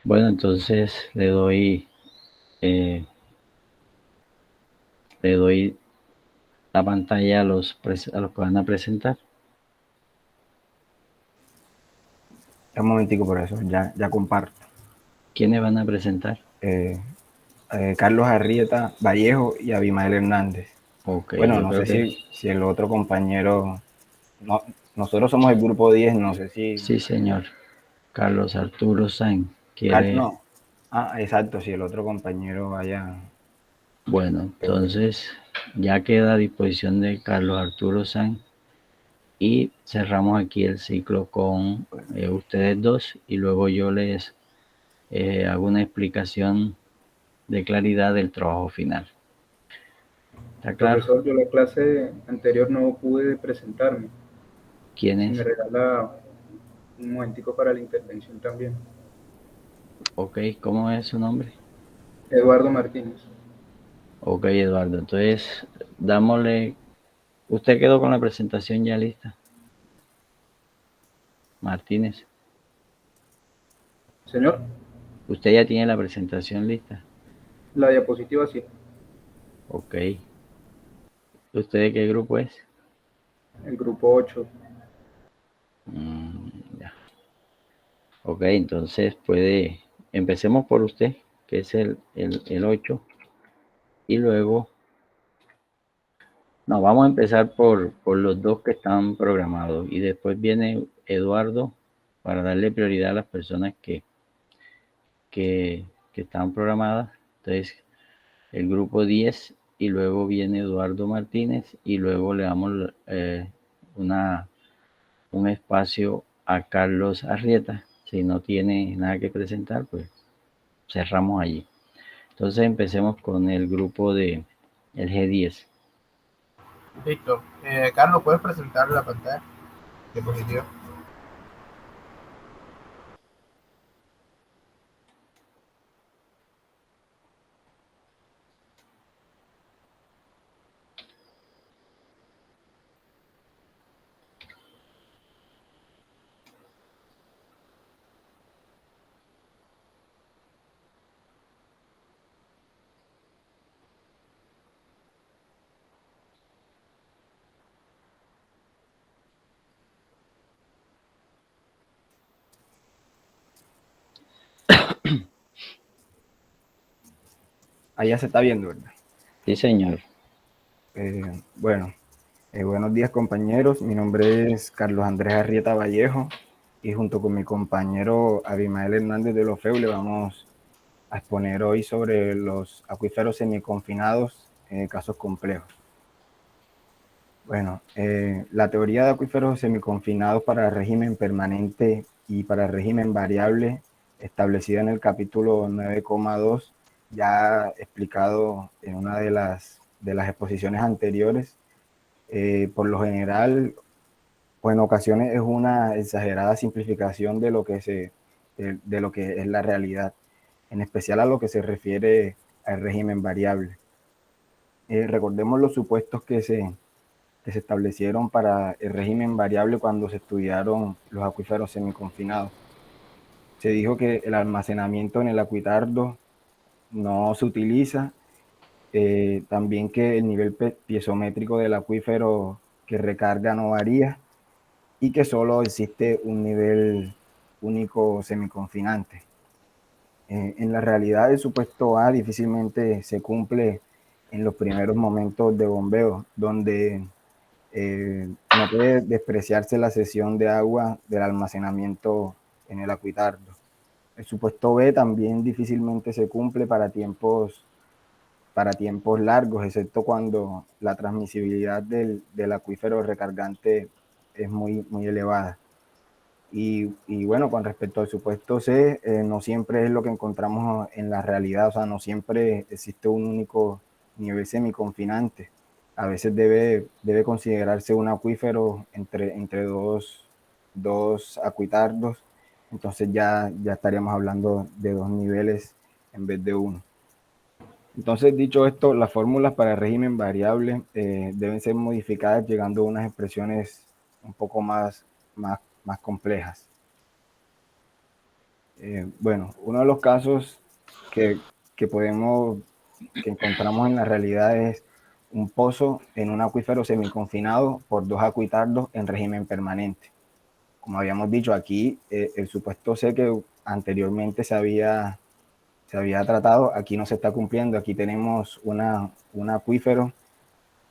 Bueno, entonces eh, le doy la pantalla a los que van a presentar. Un momentico por eso, ya comparto. ¿Quiénes van a presentar? Eh, Carlos Arrieta Vallejo y Abimael Hernández. Ok, Bueno, yo no creo sé que si el otro compañero, no, nosotros somos el grupo 10, no sé si, sí, señor. Carlos Arturo Sainz quiere. No, exacto, si el otro compañero vaya. Bueno, entonces ya queda a disposición de Carlos Arturo Sainz y cerramos aquí el ciclo con ustedes dos y luego yo les hago una explicación de claridad del trabajo final. ¿Está claro? Profesor, yo la clase anterior no pude presentarme. ¿Quién Si me es? regala un momentico para la intervención también. Ok, ¿cómo es su nombre? Eduardo Martínez. Ok, Eduardo. Entonces, dámosle. ¿Usted quedó con la presentación ya lista? Martínez. Señor, ¿Usted ya tiene la presentación lista? la diapositiva sí. Ok. ¿Usted de qué grupo es? El grupo 8. Ya. Ok, entonces empecemos por usted, que es el 8, y luego, no, vamos a empezar por los dos que están programados, y después viene Eduardo para darle prioridad a las personas que están programadas. Entonces, el grupo 10 y luego viene Eduardo Martínez y luego le damos una, un espacio a Carlos Arrieta. Si no tiene nada que presentar, pues cerramos allí. Entonces empecemos con el grupo de el G10. Listo. Carlos, ¿puedes presentar la pantalla? Diapositiva. Allá se está viendo, ¿verdad? Sí, señor. Bueno, buenos días compañeros, mi nombre es Carlos Andrés Arrieta Vallejo y junto con mi compañero Abimael Hernández de Lofeu le vamos a exponer hoy sobre los acuíferos semiconfinados, casos complejos. Bueno, la teoría de acuíferos semiconfinados para régimen permanente y para régimen variable, establecida en el capítulo 9,2, ya explicado en una de las exposiciones anteriores, por lo general, o en ocasiones es una exagerada simplificación de lo que es la realidad, en especial a lo que se refiere al régimen variable. Recordemos los supuestos que se establecieron para el régimen variable cuando se estudiaron los acuíferos semiconfinados. Se dijo que el almacenamiento en el acuitardo no se utiliza, también que el nivel piezométrico del acuífero que recarga no varía y que solo existe un nivel único semiconfinante. En la realidad, el supuesto A difícilmente se cumple en los primeros momentos de bombeo, donde no puede despreciarse la cesión de agua del almacenamiento en el acuitardo. El supuesto B también difícilmente se cumple para tiempos largos, excepto cuando la transmisibilidad del acuífero recargante es muy elevada. Y bueno, con respecto al supuesto C, no siempre es lo que encontramos en la realidad, o sea, no siempre existe un único nivel semiconfinante. A veces debe considerarse un acuífero entre dos acuitardos, entonces ya estaríamos hablando de dos niveles en vez de uno. Entonces, dicho esto, las fórmulas para el régimen variable deben ser modificadas llegando a unas expresiones un poco más complejas. Bueno, uno de los casos que, que encontramos en la realidad es un pozo en un acuífero semiconfinado por 2 acuitardos en régimen permanente. Como habíamos dicho aquí, el supuesto C que anteriormente se había tratado, aquí no se está cumpliendo. Aquí tenemos un acuífero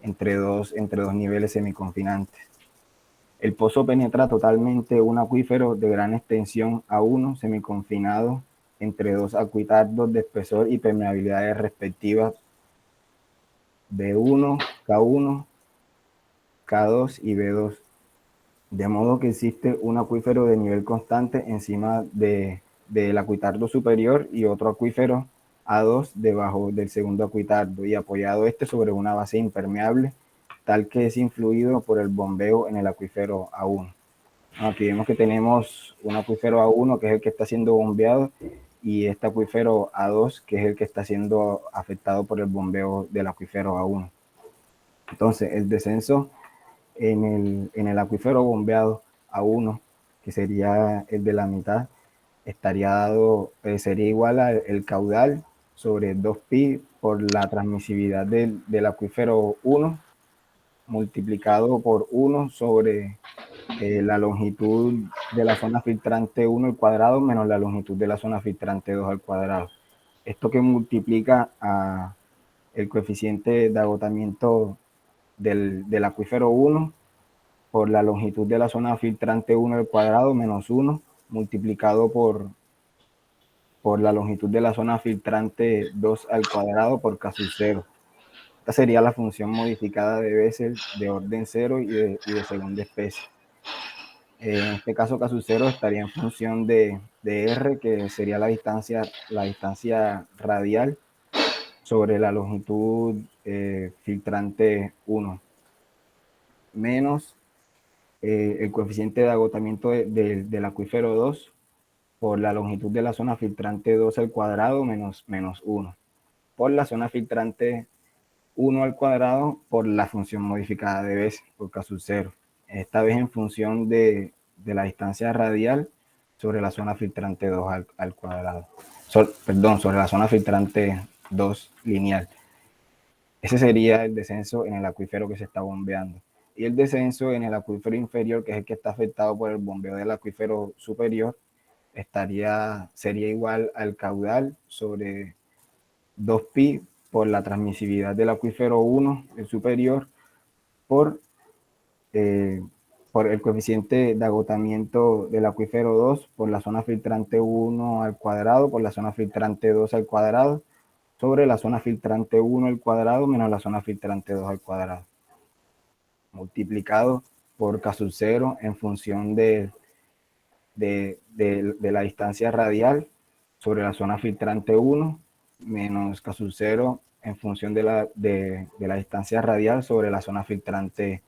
entre dos niveles semiconfinantes. El pozo penetra totalmente un acuífero de gran extensión A1 semiconfinado entre 2 acuitardos de espesor y permeabilidades respectivas B1, K1, K2 y B2. De modo que existe un acuífero de nivel constante encima del acuitardo superior y otro acuífero A2 debajo del segundo acuitardo y apoyado sobre una base impermeable tal que es influido por el bombeo en el acuífero A1. Aquí vemos que tenemos un acuífero A1 que es el que está siendo bombeado y este acuífero A2 que es el que está siendo afectado por el bombeo del acuífero A1. Entonces el descenso en el acuífero bombeado A1, que sería el de la mitad, sería igual al caudal sobre 2pi por la transmisividad del acuífero 1 multiplicado por 1 sobre la longitud de la zona filtrante 1 al cuadrado menos la longitud de la zona filtrante 2 al cuadrado. Esto que multiplica el coeficiente de agotamiento del acuífero 1 por la longitud de la zona filtrante 1 al cuadrado menos 1 multiplicado por la longitud de la zona filtrante 2 al cuadrado por K sub 0. Esta sería la función modificada de Bessel de orden 0 y de segunda especie. En este caso, K sub 0 estaría en función de R, que sería la distancia radial sobre la longitud filtrante 1, menos el coeficiente de agotamiento del acuífero 2 por la longitud de la zona filtrante 2 al cuadrado menos 1, por la zona filtrante 1 al cuadrado por la función modificada de Bessel, por K sub 0. Esta vez en función de la distancia radial sobre la zona filtrante 2 al cuadrado. Sobre la zona filtrante 2 lineal. Ese sería el descenso en el acuífero que se está bombeando. Y el descenso en el acuífero inferior, que es el que está afectado por el bombeo del acuífero superior, sería igual al caudal sobre 2pi por la transmisividad del acuífero 1, el superior, por el coeficiente de agotamiento del acuífero 2 por la zona filtrante 1 al cuadrado por la zona filtrante 2 al cuadrado sobre la zona filtrante 1 al cuadrado menos la zona filtrante 2 al cuadrado, multiplicado por K sub 0 en función de la distancia radial sobre la zona filtrante 1 menos K sub 0 en función de la distancia radial sobre la zona filtrante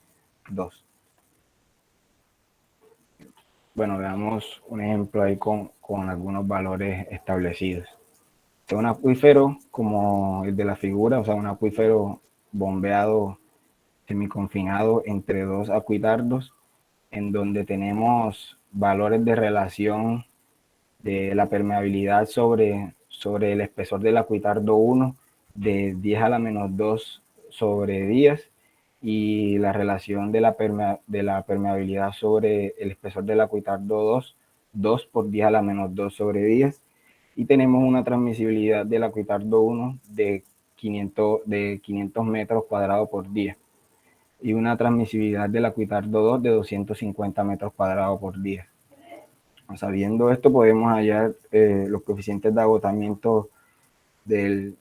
2. Bueno, veamos un ejemplo ahí con algunos valores establecidos. Un acuífero como el de la figura, o sea, un acuífero bombeado semiconfinado entre 2 acuitardos, en donde tenemos valores de relación de la permeabilidad sobre el espesor del acuitardo 1 de 10 a la menos 2 sobre 10 y la relación de la permeabilidad sobre el espesor del acuitardo 2 por 10 a la menos 2 sobre 10. Y tenemos una transmisibilidad del acuitardo 1 de 500 metros cuadrados por día y una transmisibilidad del acuitardo 2 de 250 metros cuadrados por día. Sabiendo esto, podemos hallar los coeficientes de agotamiento del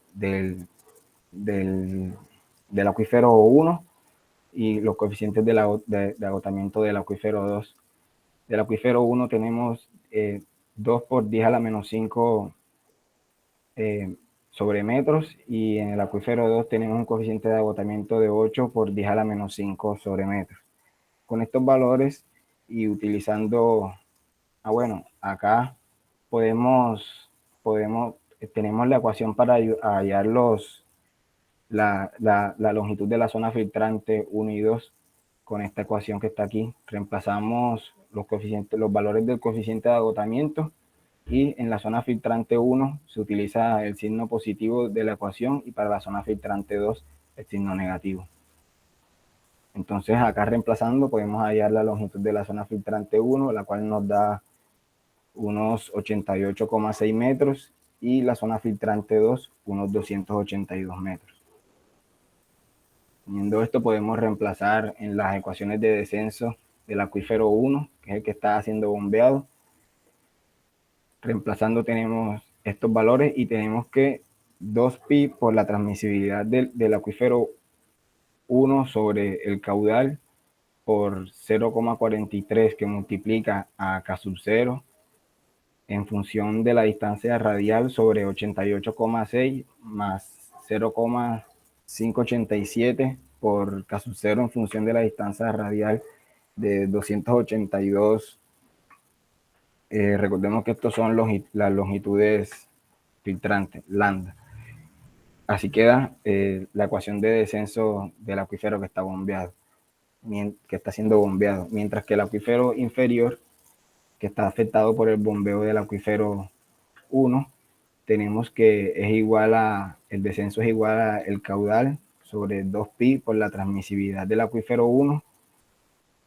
acuífero 1 y los coeficientes de agotamiento del acuífero 2. Del acuífero 1 tenemos 2 por 10 a la menos 5 sobre metros y en el acuífero 2 tenemos un coeficiente de agotamiento de 8 por 10 a la menos 5 sobre metros. Con estos valores y utilizando, acá tenemos la ecuación para hallar la longitud de la zona filtrante 1 y 2 con esta ecuación que está aquí. Reemplazamos los valores del coeficiente de agotamiento y en la zona filtrante 1 se utiliza el signo positivo de la ecuación y para la zona filtrante 2 el signo negativo. Entonces acá reemplazando podemos hallar la longitud de la zona filtrante 1, la cual nos da unos 88,6 metros y la zona filtrante 2 unos 282 metros. Teniendo esto podemos reemplazar en las ecuaciones de descenso del acuífero 1, que es el que está siendo bombeado. Reemplazando tenemos estos valores y tenemos que 2pi por la transmisibilidad del acuífero 1 sobre el caudal por 0,43 que multiplica a K sub 0 en función de la distancia radial sobre 88,6 más 0,587 por K sub 0 en función de la distancia radial de 282. Recordemos que estos son las longitudes filtrantes, lambda. Así queda la ecuación de descenso del acuífero que está bombeado, que está siendo bombeado, mientras que el acuífero inferior, que está afectado por el bombeo del acuífero 1, tenemos que el descenso es igual a el caudal sobre 2pi por la transmisibilidad del acuífero 1,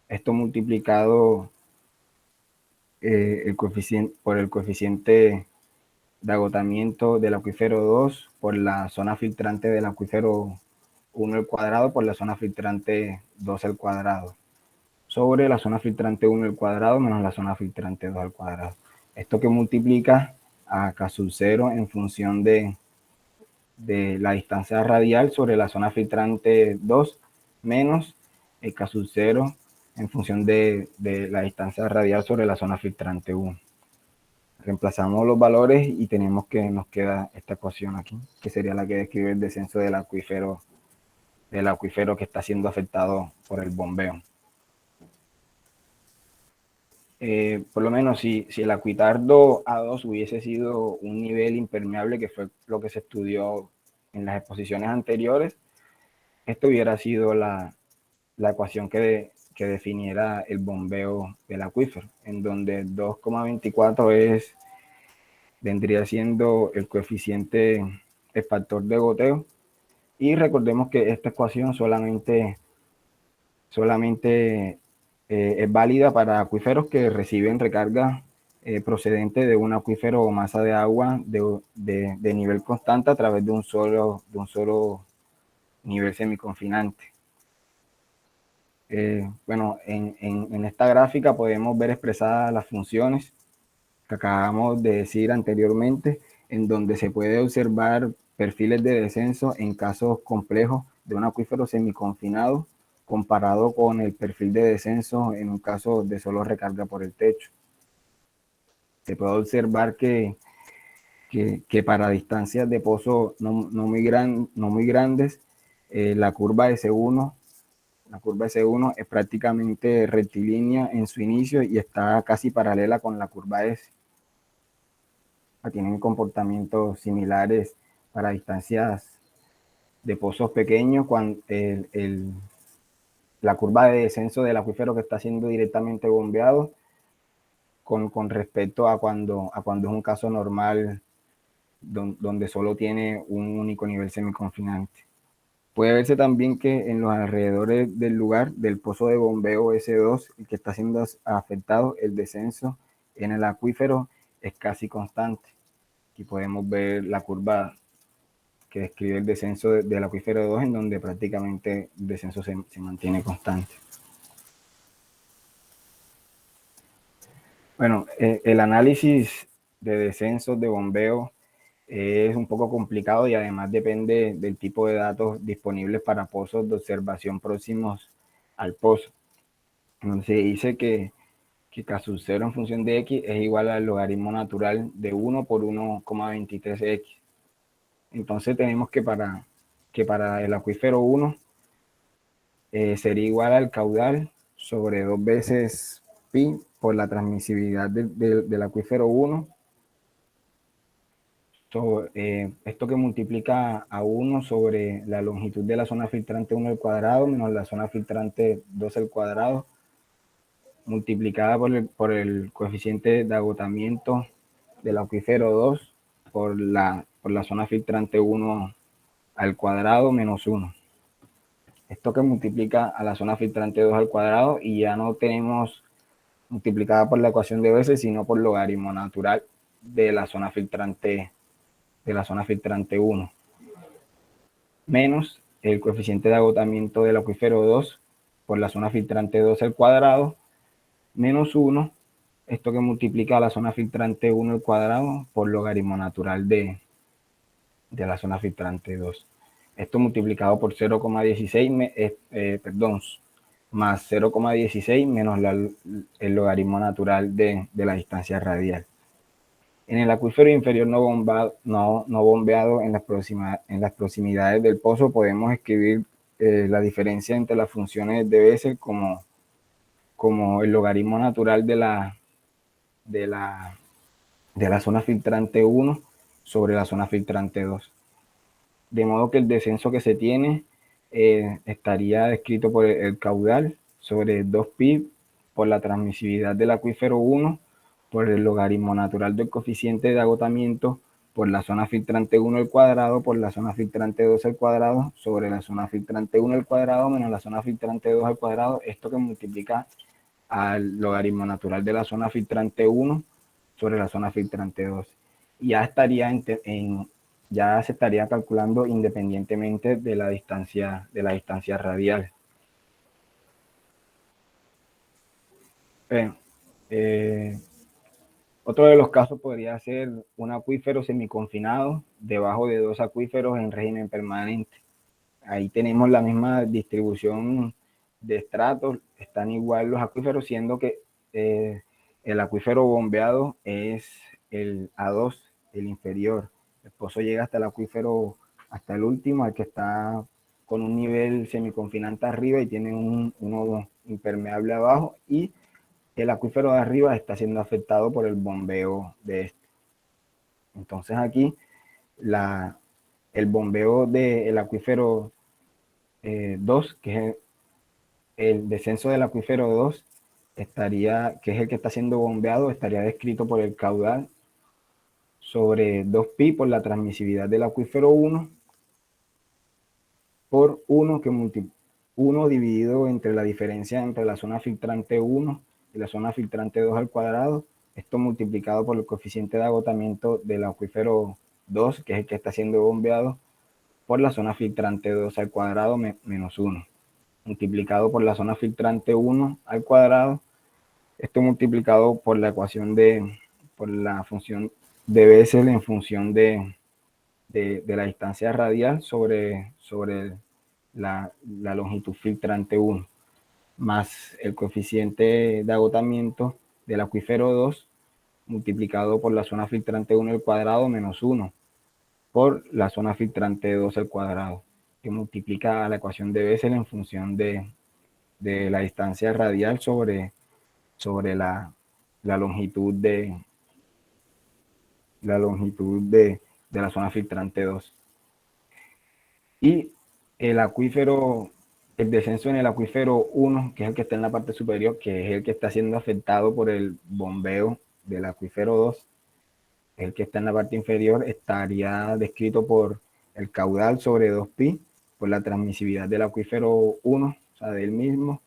esto multiplicado por el coeficiente de agotamiento del acuífero 2 por la zona filtrante del acuífero 1 al cuadrado por la zona filtrante 2 al cuadrado sobre la zona filtrante 1 al cuadrado menos la zona filtrante 2 al cuadrado. Esto que multiplica a K sub 0 en función de la distancia radial sobre la zona filtrante 2 menos el K sub 0 en función de la distancia radial sobre la zona filtrante 1. Reemplazamos los valores y tenemos que nos queda esta ecuación aquí, que sería la que describe el descenso del acuífero que está siendo afectado por el bombeo. Por lo menos si el acuitardo A2 hubiese sido un nivel impermeable, que fue lo que se estudió en las exposiciones anteriores, esto hubiera sido la ecuación que definiera el bombeo del acuífero, en donde 2,24 vendría siendo el coeficiente, el factor de goteo, y recordemos que esta ecuación solamente es válida para acuíferos que reciben recarga procedente de un acuífero o masa de agua de nivel constante a través de un solo nivel semiconfinante. Bueno, en esta gráfica podemos ver expresadas las funciones que acabamos de decir anteriormente, en donde se puede observar perfiles de descenso en casos complejos de un acuífero semiconfinado comparado con el perfil de descenso en un caso de solo recarga por el techo. Se puede observar que para distancias de pozo no muy grandes, la curva S1 es prácticamente rectilínea en su inicio y está casi paralela con la curva S. Tienen comportamientos similares para distancias de pozos pequeños cuando la curva de descenso del acuífero que está siendo directamente bombeado con respecto a cuando es un caso normal donde solo tiene un único nivel semiconfinante. Puede verse también que en los alrededores del lugar del pozo de bombeo S2, el que está siendo afectado, el descenso en el acuífero es casi constante. Aquí podemos ver la curva que describe el descenso del acuífero 2, en donde prácticamente el descenso se mantiene constante. Bueno, el análisis de descensos de bombeo es un poco complicado y además depende del tipo de datos disponibles para pozos de observación próximos al pozo. Entonces dice que K sub 0 en función de x es igual al logaritmo natural de 1 por 1,23x. Entonces tenemos que para el acuífero 1 sería igual al caudal sobre 2 veces pi por la transmisibilidad del acuífero 1. Esto que multiplica a 1 sobre la longitud de la zona filtrante 1 al cuadrado menos la zona filtrante 2 al cuadrado, multiplicada por el coeficiente de agotamiento del acuífero 2 por la zona filtrante 1 al cuadrado menos 1. Esto que multiplica a la zona filtrante 2 al cuadrado y ya no tenemos multiplicada por la ecuación de Bessel, sino por logaritmo natural de la zona filtrante 1 menos el coeficiente de agotamiento del acuífero 2 por la zona filtrante 2 al cuadrado menos 1, esto que multiplica a la zona filtrante 1 al cuadrado por logaritmo natural de la zona filtrante 2. Esto multiplicado por 0,16, más 0,16 menos el logaritmo natural de la distancia radial. En el acuífero inferior no bombeado en las proximidades del pozo podemos escribir la diferencia entre las funciones de Bessel como el logaritmo natural de la zona filtrante 1 sobre la zona filtrante 2. De modo que el descenso que se tiene estaría descrito por el caudal sobre 2pi por la transmisividad del acuífero 1 por el logaritmo natural del coeficiente de agotamiento por la zona filtrante 1 al cuadrado por la zona filtrante 2 al cuadrado sobre la zona filtrante 1 al cuadrado menos la zona filtrante 2 al cuadrado, esto que multiplica al logaritmo natural de la zona filtrante 1 sobre la zona filtrante 2. Y ya estaría ya se estaría calculando independientemente de la distancia radial. Otro de los casos podría ser un acuífero semiconfinado debajo de dos acuíferos en régimen permanente. Ahí tenemos la misma distribución de estratos, están igual los acuíferos, siendo que el acuífero bombeado es el A2, el inferior. El pozo llega hasta el acuífero, hasta el último, al que está con un nivel semiconfinante arriba y tiene uno impermeable abajo, y el acuífero de arriba está siendo afectado por el bombeo de este. Entonces aquí el bombeo del acuífero 2, que es el descenso del acuífero 2, que es el que está siendo bombeado, estaría descrito por el caudal sobre 2pi por la transmisividad del acuífero 1 por 1 dividido entre la diferencia entre la zona filtrante 1 y la zona filtrante 2 al cuadrado, esto multiplicado por el coeficiente de agotamiento del acuífero 2, que es el que está siendo bombeado, por la zona filtrante 2 al cuadrado menos 1, multiplicado por la zona filtrante 1 al cuadrado, esto multiplicado por la ecuación por la función de Bessel en función de la distancia radial sobre la longitud filtrante 1, más el coeficiente de agotamiento del acuífero 2 multiplicado por la zona filtrante 1 al cuadrado menos 1 por la zona filtrante 2 al cuadrado, que multiplica la ecuación de Bessel en función de la distancia radial sobre la longitud de la zona filtrante 2. Y el descenso en el acuífero 1, que es el que está en la parte superior, que es el que está siendo afectado por el bombeo del acuífero 2, el que está en la parte inferior, estaría descrito por el caudal sobre 2pi, por la transmisividad del acuífero 1, o sea, del mismo,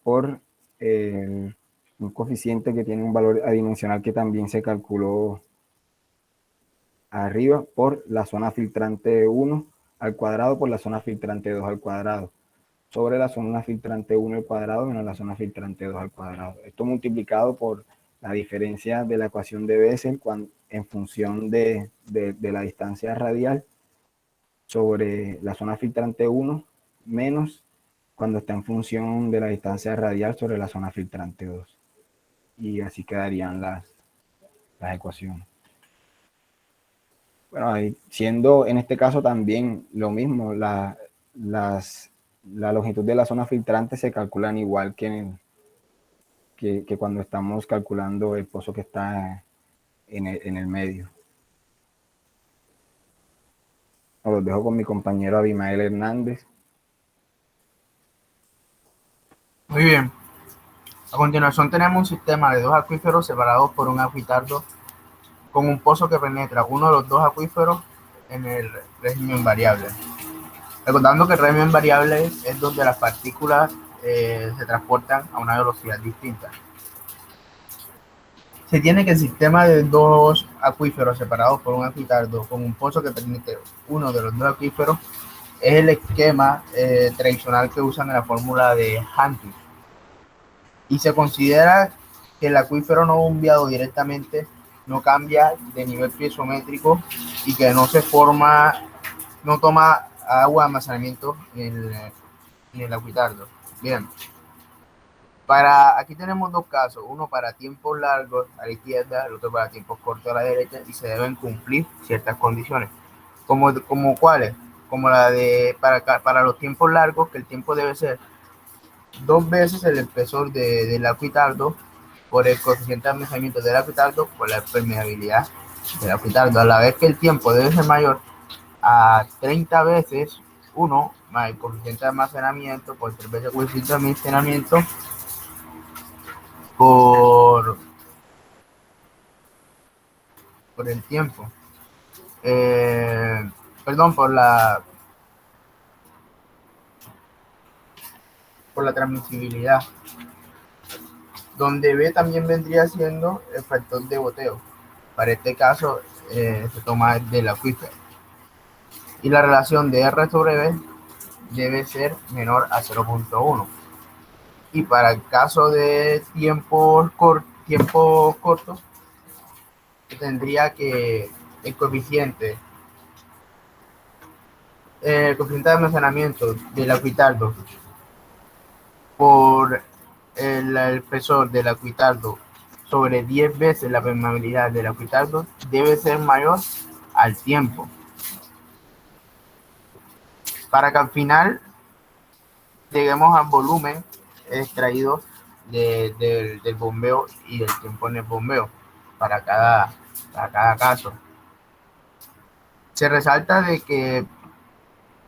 por un coeficiente que tiene un valor adimensional que también se calculó arriba por la zona filtrante 1 al cuadrado por la zona filtrante 2 al cuadrado, sobre la zona filtrante 1 al cuadrado menos la zona filtrante 2 al cuadrado. Esto multiplicado por la diferencia de la ecuación de Bessel en función de la distancia radial sobre la zona filtrante 1 menos cuando está en función de la distancia radial sobre la zona filtrante 2. Y así quedarían las ecuaciones. Bueno, siendo en este caso también lo mismo, la longitud de la zona filtrante se calculan igual que cuando estamos calculando el pozo que está en el medio. Los dejo con mi compañero Abimael Hernández. Muy bien. A continuación tenemos un sistema de dos acuíferos separados por un acuitardo con un pozo que penetra uno de los dos acuíferos en el régimen variable. Recordando que el régimen variable es donde las partículas se transportan a una velocidad distinta. Se tiene que el sistema de dos acuíferos separados por un acuitardo con un pozo que penetre uno de los dos acuíferos es el esquema tradicional que usan en la fórmula de Hankin. Y se considera que el acuífero no bombeado directamente no cambia de nivel piezométrico y que no se forma, no toma agua de almacenamiento en el acuitardo. Bien, aquí tenemos dos casos, uno para tiempos largos a la izquierda, el otro para tiempos cortos a la derecha, y se deben cumplir ciertas condiciones. ¿Como cuáles? Como la de para los tiempos largos, que el tiempo debe ser 2 veces el espesor del acuitardo por el coeficiente de almacenamiento del acuitardo por la permeabilidad del acuitardo, a la vez que el tiempo debe ser mayor a 30 veces 1 más el coeficiente de almacenamiento por 3 veces el coeficiente de almacenamiento por el tiempo. Perdón, por la transmisibilidad, donde B también vendría siendo el factor de goteo. Para este caso se toma del acuífero. Y la relación de R sobre B debe ser menor a 0.1. Y para el caso de tiempos cortos, tendría que el coeficiente de almacenamiento del acuitardo por el espesor del acuitardo sobre 10 veces la permeabilidad del acuitardo debe ser mayor al tiempo, para que al final lleguemos al volumen extraído del bombeo y del tiempo en el bombeo para cada caso. Se resalta de que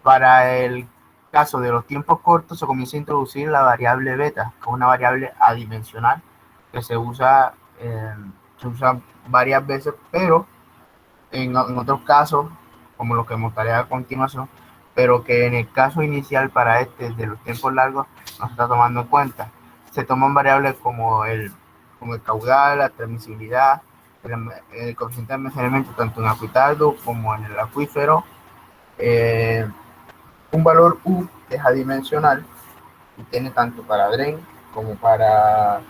para el caso de los tiempos cortos se comienza a introducir la variable beta, que es una variable adimensional que se usa varias veces, pero en otros casos, como lo que mostraré a continuación, pero que en el caso inicial para de los tiempos largos no se está tomando en cuenta. Se toman variables como el caudal, la transmisibilidad, el coeficiente de almacenamiento tanto en acuitardo como en el acuífero, un valor U que es adimensional y tiene tanto para DREN como para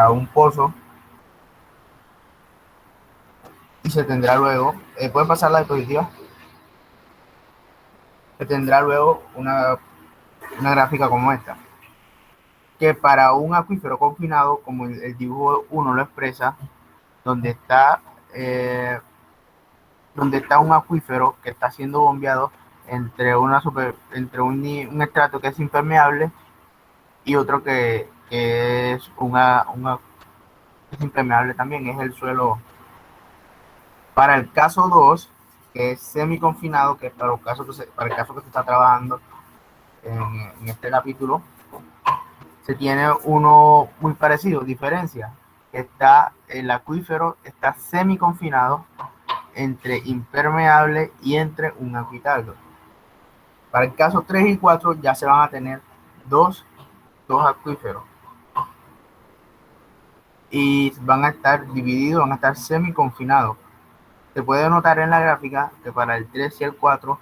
un pozo, y se tendrá luego, puede pasar la diapositiva, se tendrá luego una gráfica como esta, que para un acuífero confinado, como el dibujo 1 lo expresa, donde está un acuífero que está siendo bombeado entre un estrato que es impermeable y otro que es es impermeable también, es el suelo. Para el caso 2, que es semiconfinado, que es para el caso que se está trabajando en este capítulo, se tiene uno muy parecido, diferencia. El acuífero está semiconfinado entre impermeable y entre un acuitardo. Para el caso 3 y 4 ya se van a tener dos acuíferos y van a estar divididos, van a estar semiconfinados. Se puede notar en la gráfica que para el 3 y el 4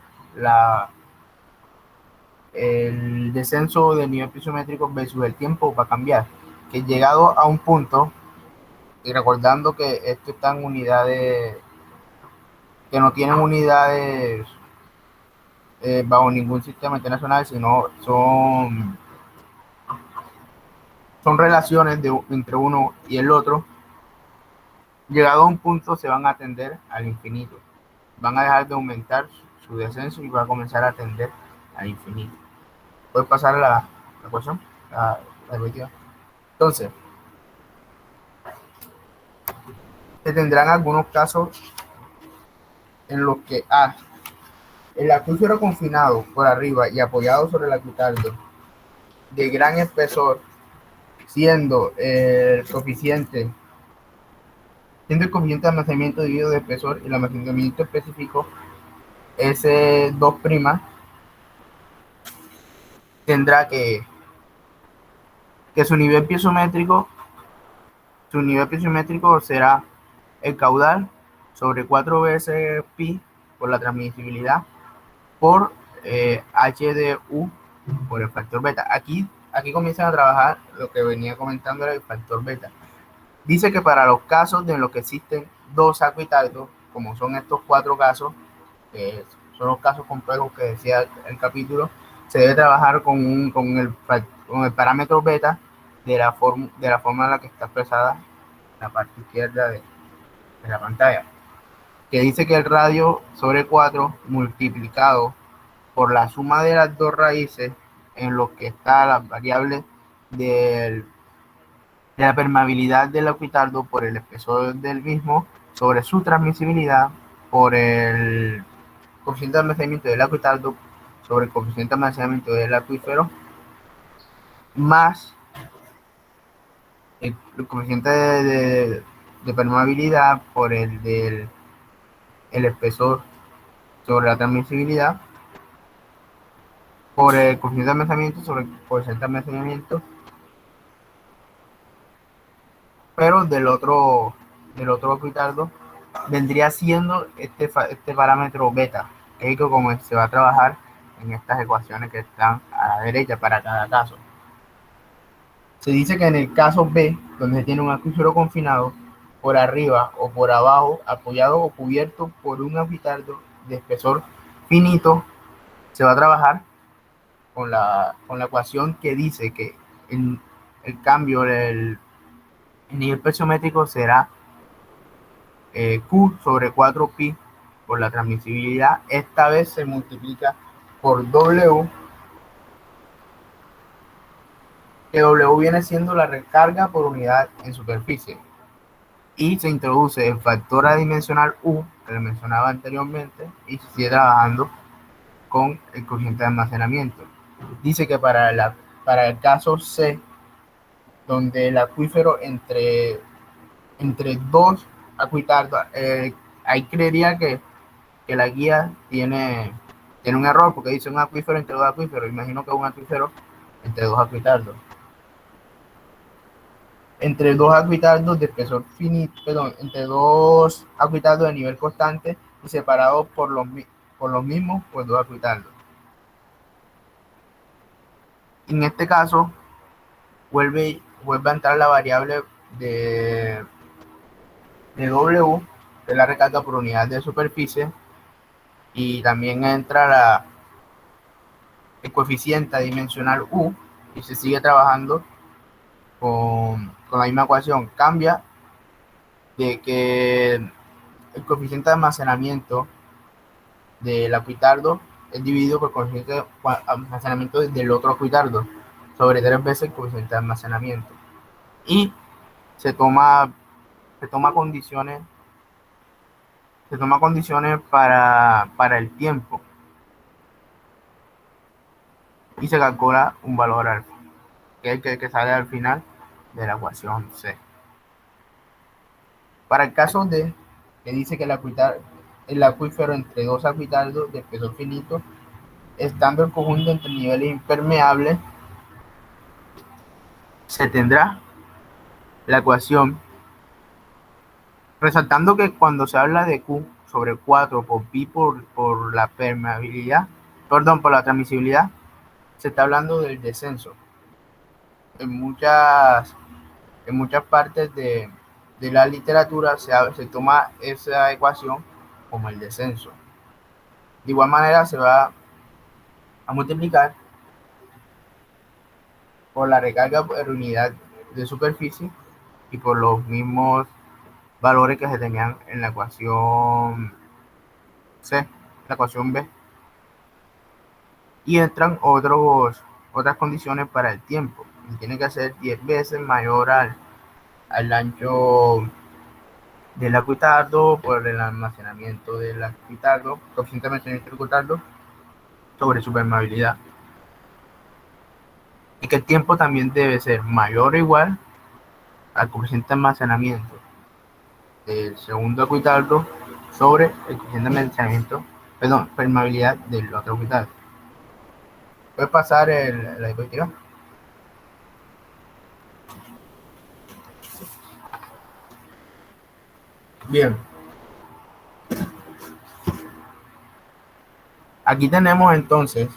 el descenso del nivel piezométrico versus el tiempo va a cambiar, que llegado a un punto, y recordando que esto está en unidades que no tienen unidades bajo ningún sistema internacional, sino son relaciones entre uno y el otro. Llegado a un punto se van a tender al infinito, van a dejar de aumentar su descenso y va a comenzar a tender al infinito. ¿Puedes pasar la ecuación? La diapositiva. Entonces, se tendrán algunos casos en los que el acuífero confinado por arriba y apoyado sobre el acuitardo de gran espesor siendo el coeficiente de almacenamiento dividido de espesor y el almacenamiento específico S2', tendrá que su nivel piezométrico será el caudal sobre 4 veces pi por la transmisibilidad por HDU por el factor beta. Aquí comienzan a trabajar lo que venía comentando, el factor beta. Dice que para los casos en los que existen dos acuitaldos, como son estos 4 casos, que son los casos complejos que decía el capítulo, se debe trabajar con el parámetro beta de la forma en la que está expresada en la parte izquierda de la pantalla, que dice que el radio sobre 4 multiplicado por la suma de las dos raíces en lo que está las variables de la permeabilidad del acuitaldo por el espesor del mismo sobre su transmisibilidad por el coeficiente de almacenamiento del acuitaldo sobre el coeficiente de almacenamiento del acuífero más el coeficiente de permeabilidad por el del espesor sobre la transmisibilidad por el coeficiente de almacenamiento sobre el coeficiente de almacenamiento, pero del otro acuitaldo vendría siendo este parámetro beta, que es como se va a trabajar en estas ecuaciones que están a la derecha para cada caso. Se dice que en el caso B, donde se tiene un acuífero confinado, por arriba o por abajo, apoyado o cubierto por un acuitaldo de espesor finito, se va a trabajar con la ecuación que dice que el cambio del nivel piezométrico será Q sobre 4pi por la transmisibilidad. Esta vez se multiplica por W, que W viene siendo la recarga por unidad en superficie, y se introduce el factor adimensional U que le mencionaba anteriormente y se sigue trabajando con el coeficiente de almacenamiento. Dice que para el caso C, donde el acuífero entre dos acuitaldos, ahí creería que la guía tiene un error, porque dice un acuífero entre dos acuíferos. Imagino que es un acuífero entre dos acuitaldos. Entre dos acuitaldos de espesor finito, perdón, entre dos acuitaldos de nivel constante y separados por los mismos pues dos acuitaldos. En este caso vuelve a entrar la variable de W, de la recarga por unidad de superficie, y también entra el coeficiente adimensional U, y se sigue trabajando con la misma ecuación. Cambia de que el coeficiente de almacenamiento del acuitaldo es dividido por el coeficiente de almacenamiento del otro acuitaldo sobre 3 veces el coeficiente de almacenamiento, y se toma condiciones para el tiempo y se calcula un valor alfa, que es el que sale al final de la ecuación C. Para el caso D, que dice que el acuífero entre dos acuitaldos de espesor finito, estando el conjunto entre niveles impermeables, se tendrá la ecuación, resaltando que cuando se habla de Q sobre 4 por pi por la permeabilidad, perdón, por la transmisibilidad, se está hablando del descenso. En muchas partes de la literatura se toma esa ecuación como el descenso. De igual manera se va a multiplicar por la recarga por unidad de superficie y por los mismos valores que se tenían en la ecuación C, la ecuación B. Y entran otras condiciones para el tiempo. Y tiene que ser 10 veces mayor al ancho del acuitaldo por el almacenamiento del acuitaldo, coeficiente de almacenamiento del acuitaldo sobre su permeabilidad. y que el tiempo también debe ser mayor o igual al coeficiente de almacenamiento del segundo acuitaldo sobre el coeficiente de almacenamiento, perdón, permeabilidad del otro acuitaldo. Puede pasar la diapositiva. Bien. Aquí tenemos entonces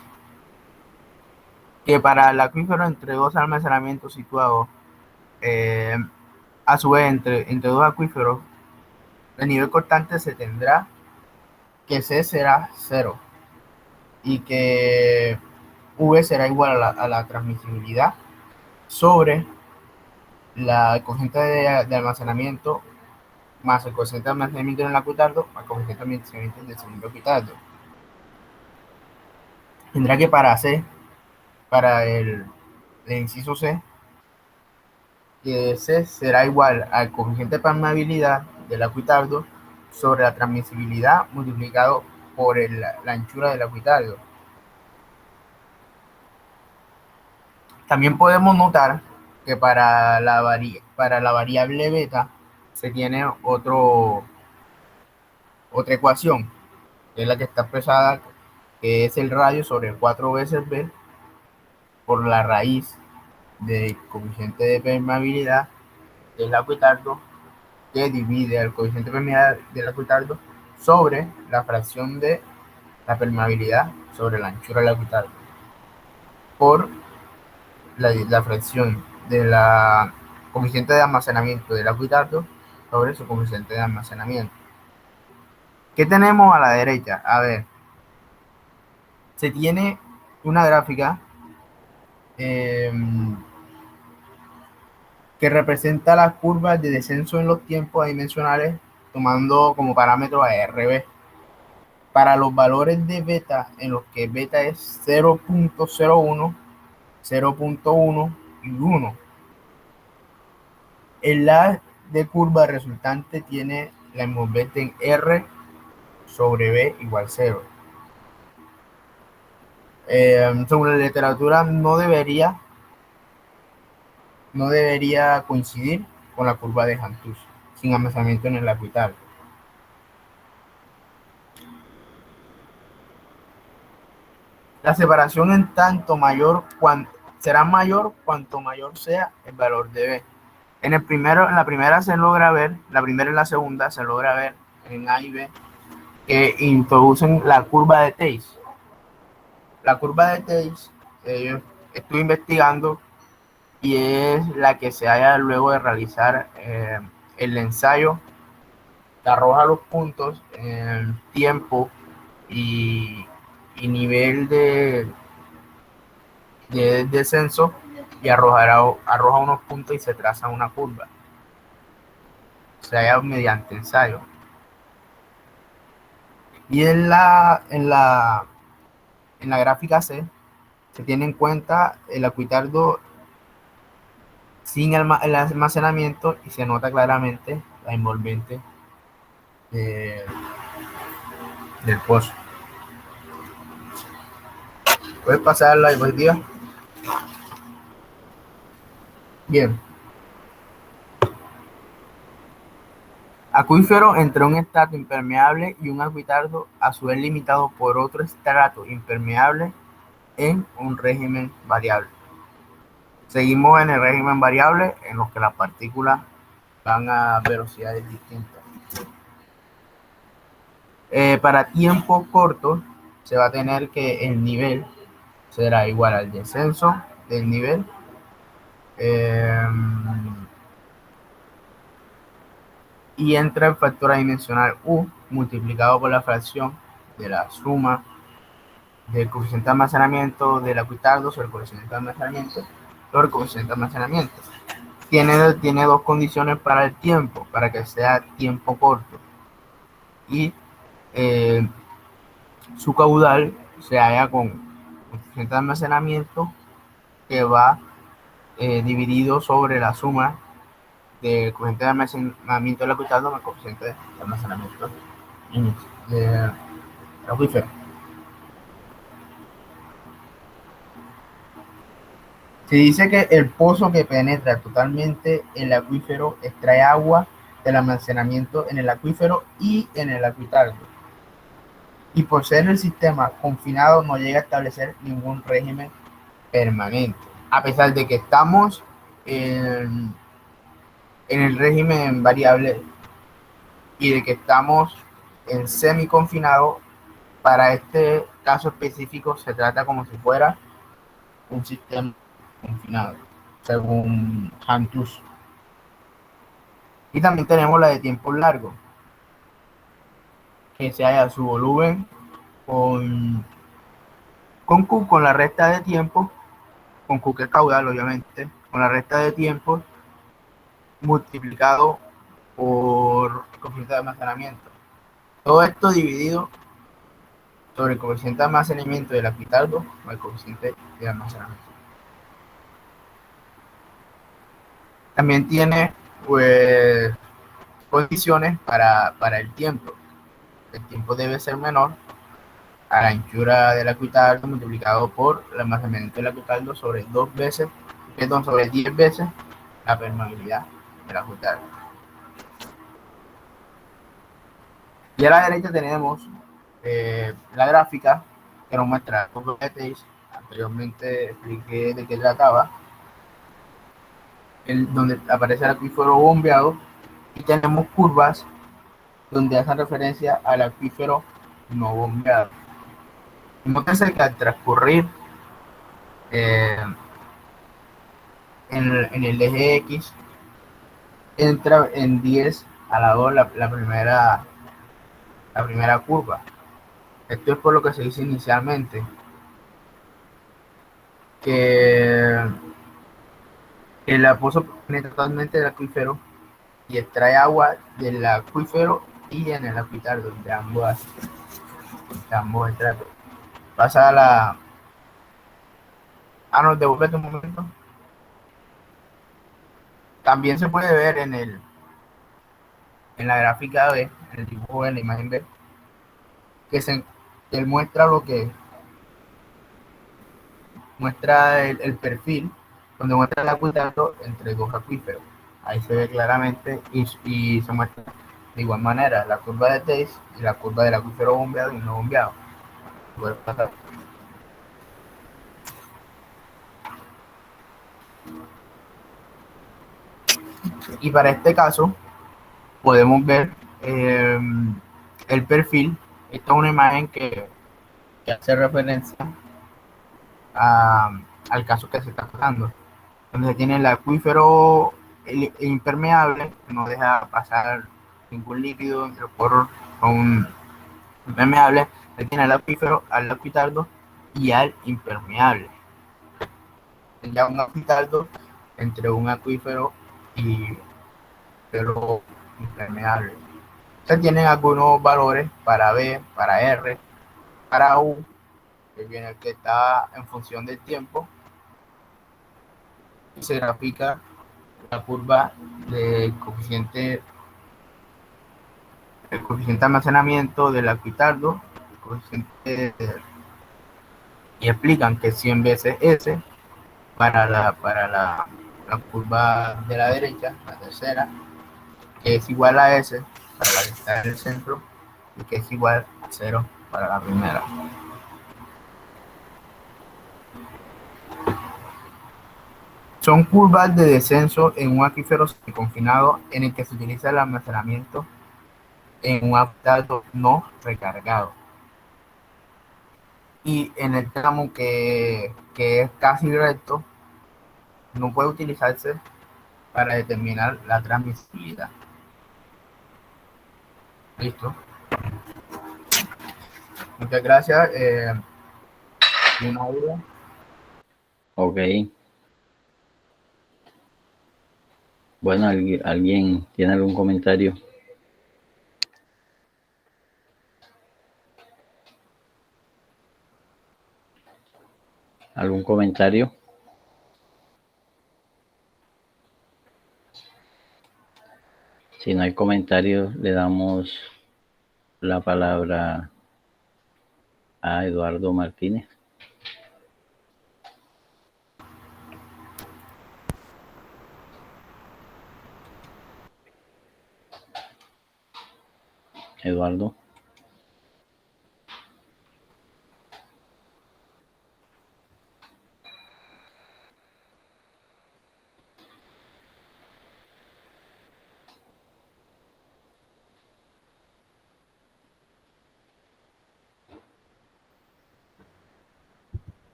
que para el acuífero entre dos almacenamientos situados, a su vez entre dos acuíferos, el nivel constante se tendrá que C será 0 y que V será igual a la transmisibilidad sobre el coeficiente de almacenamiento más el coeficiente de almacenamiento en el acuitaldo más el coeficiente de almacenamiento del segundo acuitaldo. Tendrá que para el inciso C, que C será igual al coeficiente de permeabilidad del acuitaldo sobre la transmisibilidad multiplicado por la anchura del acuitaldo. También podemos notar que para la variable beta se tiene otra ecuación, que es la que está expresada, que es el radio sobre 4 veces B por la raíz del coeficiente de permeabilidad del acuitaldo, que divide el coeficiente de permeabilidad del acuitaldo sobre la fracción de la permeabilidad sobre la anchura del acuitaldo por la fracción de la coeficiente de almacenamiento del acuitaldo sobre su coeficiente de almacenamiento. ¿Qué tenemos a la derecha? A ver, se tiene una gráfica que representa las curvas de descenso en los tiempos adimensionales tomando como parámetro a RB. Para los valores de beta, en los que beta es 0.01, 0.1 y 1. El la de curva resultante tiene la envolvente en R sobre B igual 0. Según la literatura no debería coincidir con la curva de Hantus, sin almacenamiento en el acuitaldo. La separación en tanto será mayor cuanto mayor sea el valor de B. En la primera se logra ver, la primera y la segunda se logra ver en A y B, que introducen la curva de Thys. La curva de Thys, estuve investigando, y es la que se halla luego de realizar el ensayo que arroja los puntos en tiempo y nivel de descenso, y arroja unos puntos y se traza una curva. Se halla mediante ensayo. Y en la gráfica C se tiene en cuenta el acuitaldo sin el almacenamiento y se nota claramente la envolvente del pozo. ¿Puedes pasar la diapositiva? Bien. Acuífero entre un estrato impermeable y un acuitaldo a su vez limitado por otro estrato impermeable en un régimen variable. Seguimos en el régimen variable en los que las partículas van a velocidades distintas. Para tiempo corto se va a tener que el nivel será igual al descenso del nivel y entra el factor adimensional U multiplicado por la fracción de la suma del coeficiente de almacenamiento del acuitaldo sobre el coeficiente de almacenamiento sobre el coeficiente de almacenamiento. Tiene dos condiciones para el tiempo, para que sea tiempo corto, y su caudal se halla con coeficiente de almacenamiento que va dividido sobre la suma del coeficiente de almacenamiento del acuitaldo más el coeficiente de almacenamiento del acuífero. Se dice que el pozo que penetra totalmente el acuífero extrae agua del almacenamiento en el acuífero y en el acuitaldo. Y por ser el sistema confinado no llega a establecer ningún régimen permanente. A pesar de que estamos en el régimen variable y de que estamos en semi-confinado, para este caso específico se trata como si fuera un sistema confinado, según Hantus. Y también tenemos la de tiempo largo, que se halla su volumen con la recta de tiempo, con Q que es caudal obviamente, con la recta de tiempo multiplicado por el coeficiente de almacenamiento. Todo esto dividido sobre el coeficiente de almacenamiento del aquitaldo o el coeficiente de almacenamiento. También tiene pues condiciones para el tiempo. El tiempo debe ser menor a la anchura del aquitaldo multiplicado por el almacenamiento del aquitaldo sobre 10 veces la permeabilidad del aquitaldo. Y a la derecha tenemos la gráfica que nos muestra los Thys. Anteriormente expliqué de qué trataba, donde aparece el acuífero bombeado, y tenemos curvas donde hacen referencia al acuífero no bombeado. Nótese que al transcurrir en el eje X entra en 10 a la 2 la primera curva. Esto es por lo que se dice inicialmente que el pozo penetra totalmente del acuífero y extrae agua del acuífero y en el aquitaldo de ambos estratos. Pasa a la... nos devuelve un momento. También se puede ver en la gráfica B, en el dibujo de la imagen B, que él muestra lo que muestra el perfil, donde muestra el acuífero entre dos acuíferos. Ahí se ve claramente y se muestra de igual manera la curva de Thys y la curva del acuífero bombeado y no bombeado. Puede pasar. Y para este caso podemos ver el perfil. Esta es una imagen que hace referencia al caso que se está tratando, donde se tiene el acuífero impermeable, que no deja pasar ningún líquido entre los poros con impermeable. Se tiene el acuífero, al aquitaldo y al impermeable. Ya un aquitaldo entre un acuífero y pero impermeable. Se tienen algunos valores para B, para R, para U, que está en función del tiempo, y se grafica la curva del coeficiente de almacenamiento del aquitaldo, y explican que 100 veces S para la curva de la derecha, la tercera, que es igual a S para la que está en el centro, y que es igual a 0 para la primera. Son curvas de descenso en un acuífero confinado en el que se utiliza el almacenamiento en un aquitaldo no recargado. Y en el tramo que es casi recto, no puede utilizarse para determinar la transmisibilidad. Listo. Muchas gracias. ¿Una duda? Ok. Bueno, ¿alguien tiene algún comentario? ¿Algún comentario? Si no hay comentarios, le damos la palabra a Eduardo Martínez. Eduardo.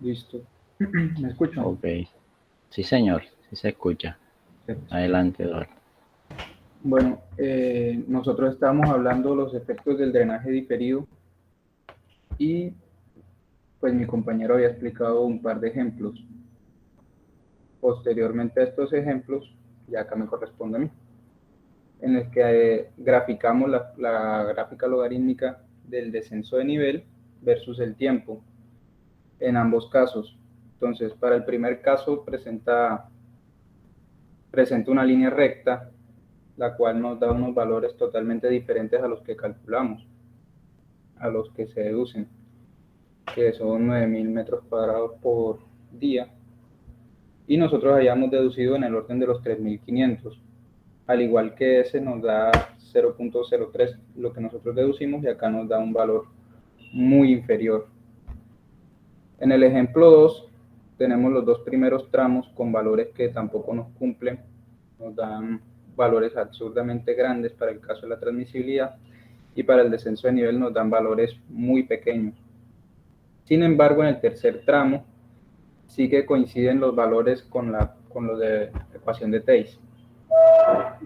Listo. ¿Me escuchan? Ok. Sí, señor. Sí se escucha. Adelante, Eduardo. Bueno, nosotros estábamos hablando de los efectos del drenaje diferido y pues mi compañero había explicado un par de ejemplos. Posteriormente a estos ejemplos, ya acá me corresponde a mí, en el que graficamos la gráfica logarítmica del descenso de nivel versus el tiempo en ambos casos. Entonces, para el primer caso presenta una línea recta, la cual nos da unos valores totalmente diferentes a los que calculamos, a los que se deducen, que son 9.000 metros cuadrados por día, y nosotros hayamos deducido en el orden de los 3.500. Al igual que ese nos da 0.03, lo que nosotros deducimos, y acá nos da un valor muy inferior. En el ejemplo 2, tenemos los dos primeros tramos con valores que tampoco nos cumplen, nos dan valores absurdamente grandes para el caso de la transmisibilidad, y para el descenso de nivel nos dan valores muy pequeños. Sin embargo, en el tercer tramo sí que coinciden los valores con los de ecuación de Thys.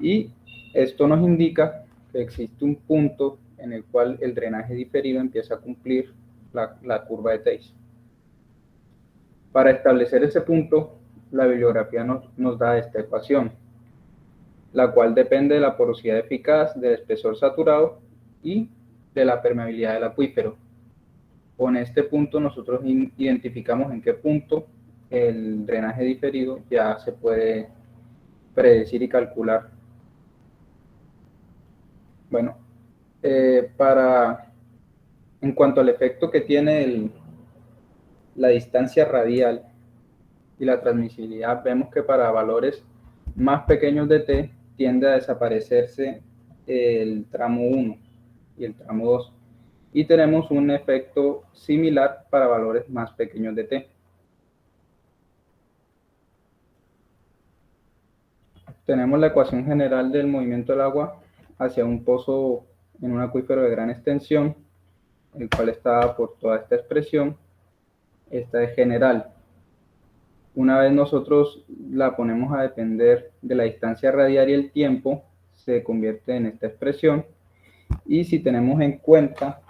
Y esto nos indica que existe un punto en el cual el drenaje diferido empieza a cumplir la curva de Thys. Para establecer ese punto, la bibliografía nos da esta ecuación, la cual depende de la porosidad eficaz, del espesor saturado y de la permeabilidad del acuífero. Con este punto nosotros identificamos en qué punto el drenaje diferido ya se puede predecir y calcular. Bueno, en cuanto al efecto que tiene la distancia radial y la transmisibilidad, vemos que para valores más pequeños de t tiende a desaparecerse el tramo 1 y el tramo 2. Y tenemos un efecto similar para valores más pequeños de t. Tenemos la ecuación general del movimiento del agua hacia un pozo en un acuífero de gran extensión, el cual está dada por toda esta expresión. Esta es general. Una vez nosotros la ponemos a depender de la distancia radial y el tiempo, se convierte en esta expresión. Y si tenemos en cuenta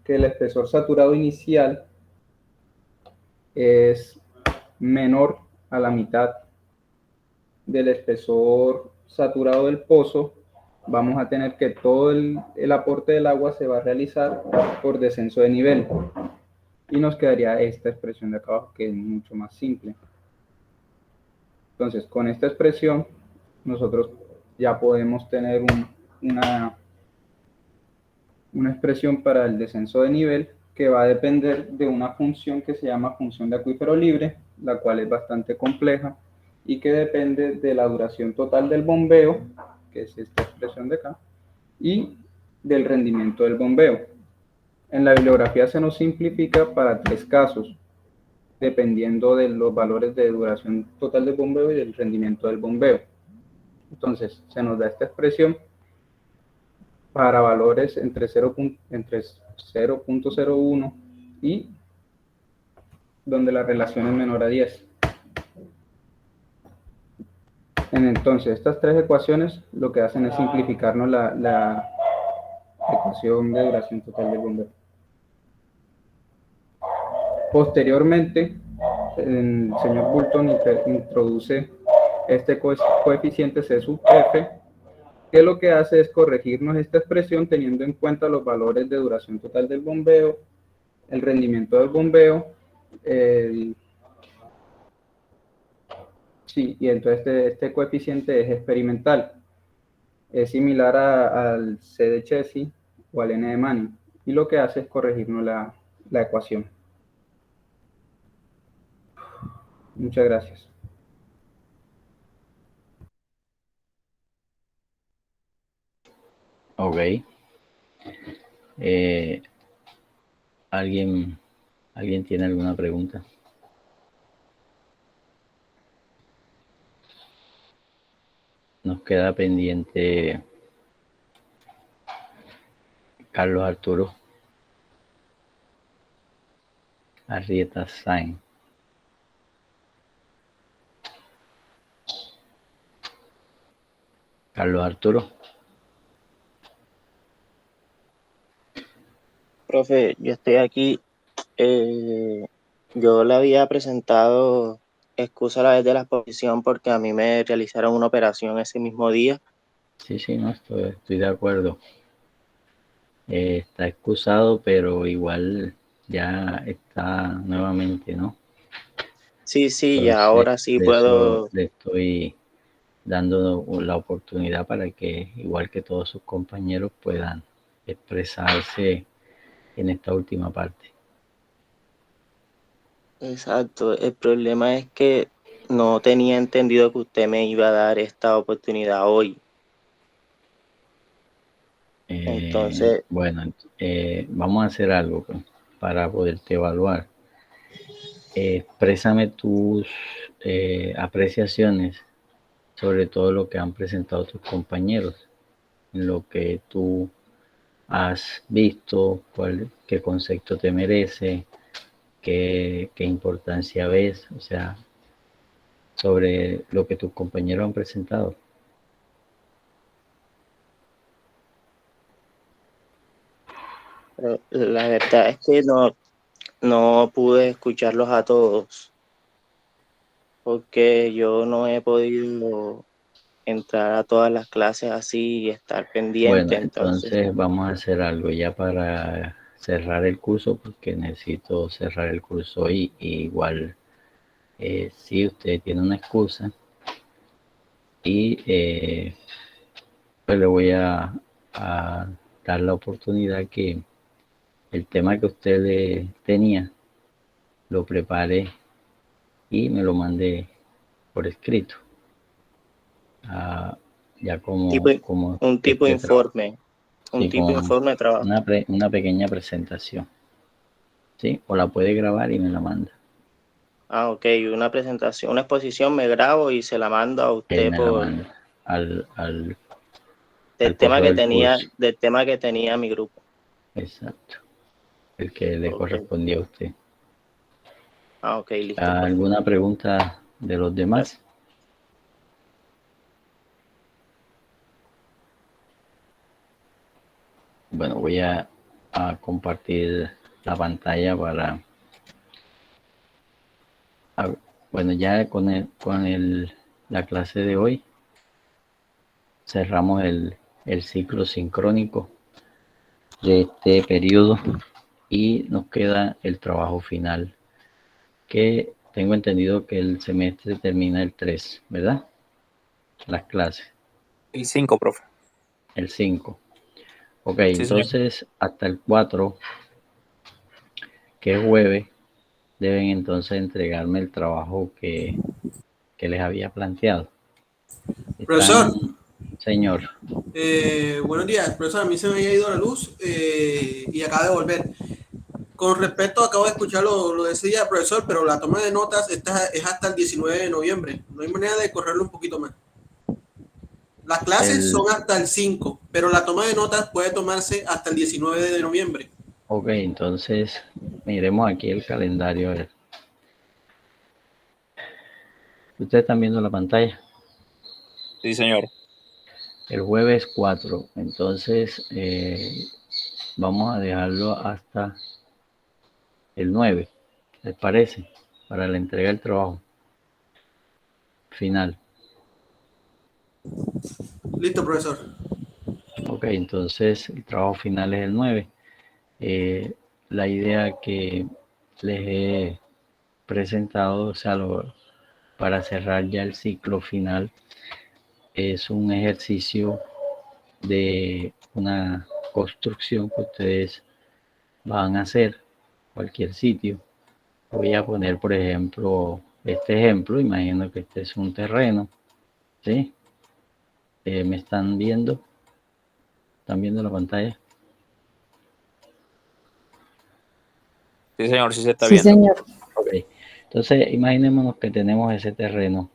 que el espesor saturado inicial es menor a la mitad del espesor saturado del pozo, vamos a tener que todo el aporte del agua se va a realizar por descenso de nivel. Y nos quedaría esta expresión de acá abajo, que es mucho más simple. Entonces, con esta expresión, nosotros ya podemos tener una expresión para el descenso de nivel que va a depender de una función que se llama función de acuífero libre, la cual es bastante compleja y que depende de la duración total del bombeo, que es esta expresión de acá, y del rendimiento del bombeo. En la bibliografía se nos simplifica para 3 casos, dependiendo de los valores de duración total del bombeo y del rendimiento del bombeo. Entonces, se nos da esta expresión para valores entre 0.01 y donde la relación es menor a 10. Entonces, estas 3 ecuaciones lo que hacen es simplificarnos la ecuación de duración total del bombeo. Posteriormente, el señor Boulton introduce este coeficiente C sub F, que lo que hace es corregirnos esta expresión teniendo en cuenta los valores de duración total del bombeo, el rendimiento del bombeo, sí, y entonces este coeficiente es experimental. Es similar al C de Chessy o al N de Manning, y lo que hace es corregirnos la ecuación. Muchas gracias. Ok. ¿Alguien tiene alguna pregunta? Nos queda pendiente Carlos Arturo Arrieta Sainz. Carlos Arturo. Profe, yo estoy aquí. Yo le había presentado excusa a la vez de la exposición porque a mí me realizaron una operación ese mismo día. Sí, no, estoy de acuerdo. Está excusado, pero igual ya está nuevamente, ¿no? Sí, ya Entonces, ahora sí de eso puedo. le estoy dando la oportunidad para que, igual que todos sus compañeros, puedan expresarse en esta última parte. Exacto. El problema es que no tenía entendido que usted me iba a dar esta oportunidad hoy. Entonces, Bueno, vamos a hacer algo pues, para poderte evaluar. Exprésame tus apreciaciones sobre todo lo que han presentado tus compañeros, en lo que tú has visto, qué concepto te merece, qué importancia ves, o sea, sobre lo que tus compañeros han presentado. la verdad es que no pude escucharlos a todos porque yo no he podido entrar a todas las clases así y estar Bueno, pendiente. Entonces, entonces vamos a hacer algo ya para cerrar el curso, porque necesito cerrar el curso hoy. Igual, si usted tiene una excusa y pues le voy a dar la oportunidad que el tema que usted le tenía lo prepare y me lo mande por escrito. Ya tipo, como un tipo de este trabajo, informe, un sí, tipo de con informe de trabajo. una pequeña presentación, ¿sí? O la puede grabar y me la manda. Ah, ok, una presentación, una exposición me grabo y se la mando a usted Me la por manda al tema correo del curso. del tema que tenía mi grupo. Exacto. El que le Ok. correspondía a usted. Ah, ok, listo, profe. ¿Alguna pregunta de los demás? Bueno, voy a compartir la pantalla para... bueno, ya la clase de hoy cerramos el ciclo sincrónico de este periodo y nos queda el trabajo final, que tengo entendido que el semestre termina el 3, ¿verdad? Las clases. El 5, profe. El 5. Ok, Sí, señor. entonces hasta el 4, que es jueves, deben entonces entregarme el trabajo que les había planteado. Profesor, Señor. buenos días. Profesor, a mí se me había ido la luz y acaba de volver. Con respecto, acabo de escuchar lo de ese día, profesor, pero la toma de notas es hasta el 19 de noviembre. No hay manera de correrlo un poquito más. Las clases son hasta el 5, pero la toma de notas puede tomarse hasta el 19 de noviembre. Ok, entonces miremos aquí el calendario. A ver. ¿Ustedes están viendo la pantalla? Sí, señor. El jueves 4, entonces vamos a dejarlo hasta el 9, ¿les parece? Para la entrega del trabajo final. Listo, profesor. Ok, entonces el trabajo final es el 9. La idea que les he presentado, o sea, para cerrar ya el ciclo final, es un ejercicio de una construcción que ustedes van a hacer cualquier sitio. Voy a poner, por ejemplo, este ejemplo. Imagino que este es un terreno, ¿sí? ¿Me están viendo? ¿Están viendo la pantalla? Sí, señor, sí se está Sí, viendo. señor. Ok. Entonces, imaginémonos que tenemos ese terreno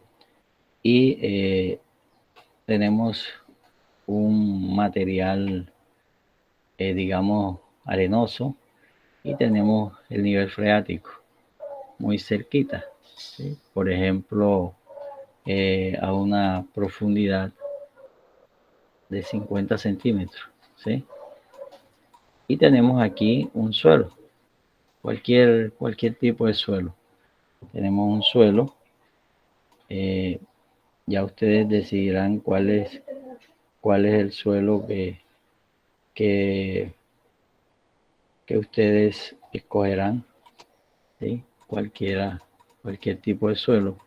y tenemos un material, digamos, arenoso y tenemos el nivel freático muy cerquita, ¿sí? Por ejemplo, a una profundidad de 50 centímetros, ¿sí? Y tenemos aquí un suelo, cualquier tipo de suelo. Tenemos un suelo, ya ustedes decidirán cuál es el suelo que, que ustedes escogerán, ¿sí? Cualquier tipo de suelo.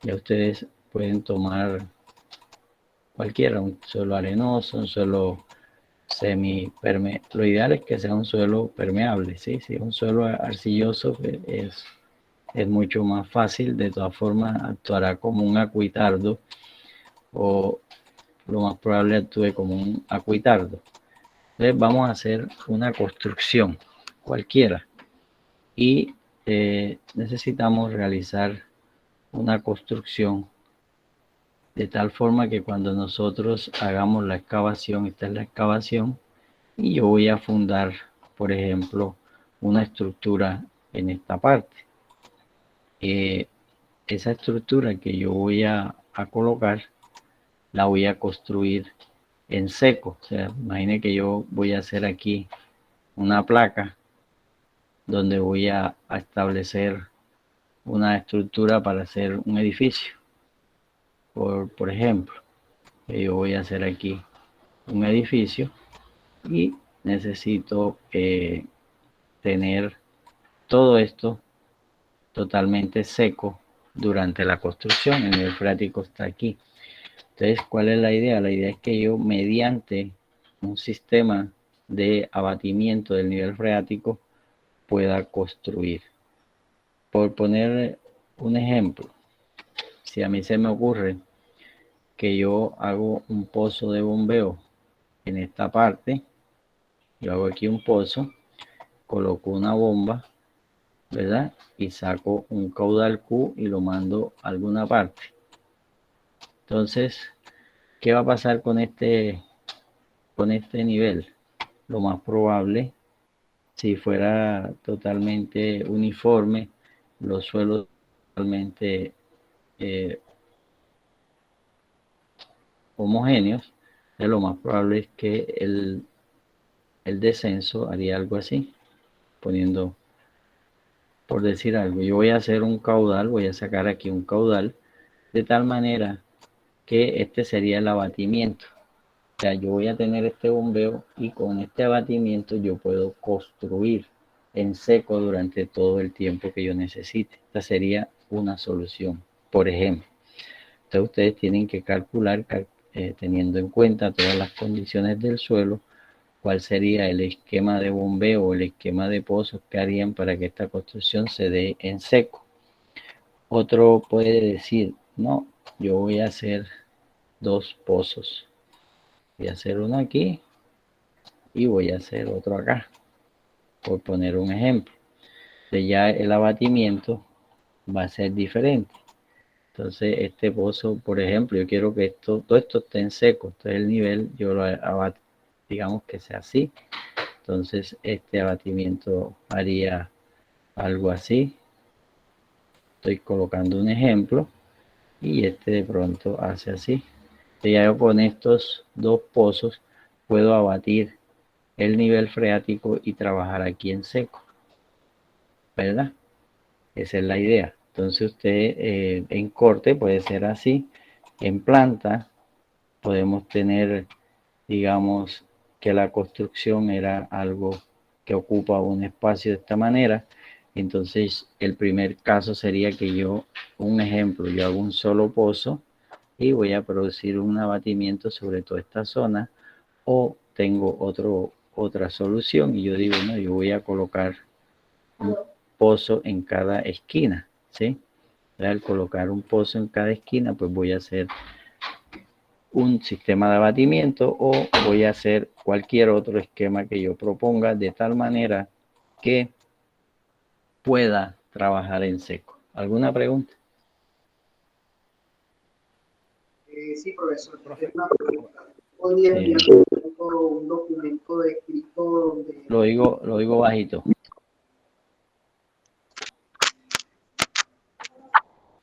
Ya ustedes pueden tomar cualquiera, un suelo arenoso, un suelo semipermeable. Lo ideal es que sea un suelo permeable, ¿sí? Si es un suelo arcilloso, pues es mucho más fácil. De todas formas, actuará como un acuitardo, o lo más probable actúe como un acuitardo. Entonces vamos a hacer una construcción cualquiera y necesitamos realizar una construcción de tal forma que cuando nosotros hagamos la excavación, esta es la excavación, y yo voy a fundar, por ejemplo, una estructura en esta parte. Esa estructura que yo voy a colocar, la voy a construir en seco. O sea, imagine que yo voy a hacer aquí una placa donde voy a establecer una estructura para hacer un edificio. Por ejemplo, yo voy a hacer aquí un edificio y necesito tener todo esto totalmente seco durante la construcción. El nivel freático está aquí. Entonces, ¿cuál es la idea? La idea es que yo, mediante un sistema de abatimiento del nivel freático, pueda construir. Por poner un ejemplo, si a mí se me ocurre que yo hago un pozo de bombeo en esta parte, yo hago aquí un pozo, coloco una bomba, ¿verdad? Y saco un caudal Q y lo mando a alguna parte. Entonces, ¿qué va a pasar con este nivel? Lo más probable, si fuera totalmente uniforme, los suelos totalmente homogéneos, lo más probable es que el descenso haría algo así, poniendo, por decir algo, yo voy a hacer un caudal, voy a sacar aquí un caudal, de tal manera que este sería el abatimiento. O sea, yo voy a tener este bombeo y con este abatimiento yo puedo construir en seco durante todo el tiempo que yo necesite. Esta sería una solución, por ejemplo. Entonces ustedes tienen que calcular, teniendo en cuenta todas las condiciones del suelo, cuál sería el esquema de bombeo o el esquema de pozos que harían para que esta construcción se dé en seco. Otro puede decir, no, yo voy a hacer 2 pozos. Voy a hacer uno aquí y voy a hacer otro acá, por poner un ejemplo. Entonces ya el abatimiento va a ser diferente. Entonces este pozo, por ejemplo, yo quiero que todo esto esté en seco. Entonces el nivel yo lo abato, digamos que sea así. Entonces este abatimiento haría algo así. Estoy colocando un ejemplo y este de pronto hace así. Entonces ya yo con estos 2 pozos puedo abatir el nivel freático y trabajar aquí en seco, ¿verdad? Esa es la idea. Entonces usted en corte puede ser así. En planta podemos tener, digamos, que la construcción era algo que ocupa un espacio de esta manera. Entonces el primer caso sería que yo, un ejemplo, yo hago un solo pozo y voy a producir un abatimiento sobre toda esta zona, o tengo otra solución y yo digo, no, yo voy a colocar un pozo en cada esquina, ¿sí? Al colocar un pozo en cada esquina, pues voy a hacer un sistema de abatimiento o voy a hacer cualquier otro esquema que yo proponga de tal manera que pueda trabajar en seco. ¿Alguna pregunta? Sí, profesor. ¿Podría enviar un documento escrito donde... Lo digo bajito.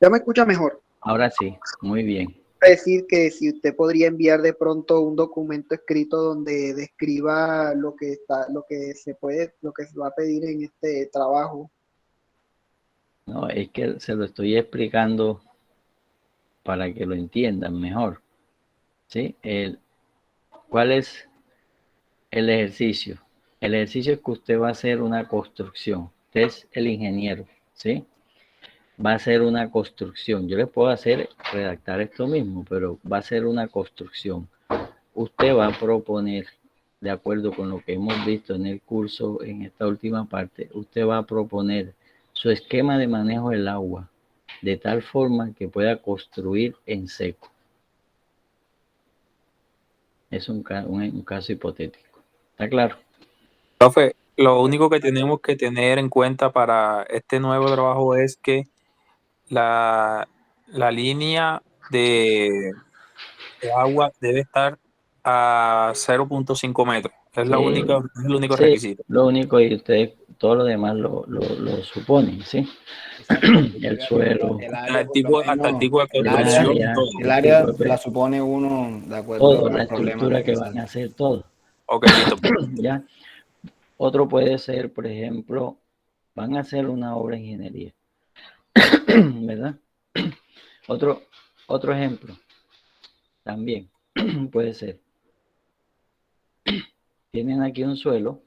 ¿Ya me escucha mejor? Ahora sí, muy bien. Decir que si usted podría enviar de pronto un documento escrito donde describa lo que se va a pedir en este trabajo. No, es que se lo estoy explicando para que lo entiendan mejor. ¿Sí? ¿Cuál es el ejercicio? El ejercicio es que usted va a hacer una construcción. Usted es el ingeniero, ¿sí? Va a ser una construcción. Yo le puedo redactar esto mismo, pero va a ser una construcción. Usted va a proponer, de acuerdo con lo que hemos visto en el curso, en esta última parte, usted va a proponer su esquema de manejo del agua de tal forma que pueda construir en seco. Es un caso hipotético. ¿Está claro? Profe, lo único que tenemos que tener en cuenta para este nuevo trabajo es que la línea de agua debe estar a 0.5 metros. Es Sí, es el único sí, requisito. lo único, y ustedes todo lo demás lo suponen, ¿sí? Exacto. El suelo, El área, por lo Hasta el menos, tipo de el construcción área, y todo. el el tipo área de la supone uno de todo, acuerdo la al problema estructura que van necesario. a hacer, todo. Ok, listo. ¿Ya? Otro puede ser, por ejemplo, van a hacer una obra de ingeniería, ¿verdad? Otro ejemplo también puede ser, tienen aquí un suelo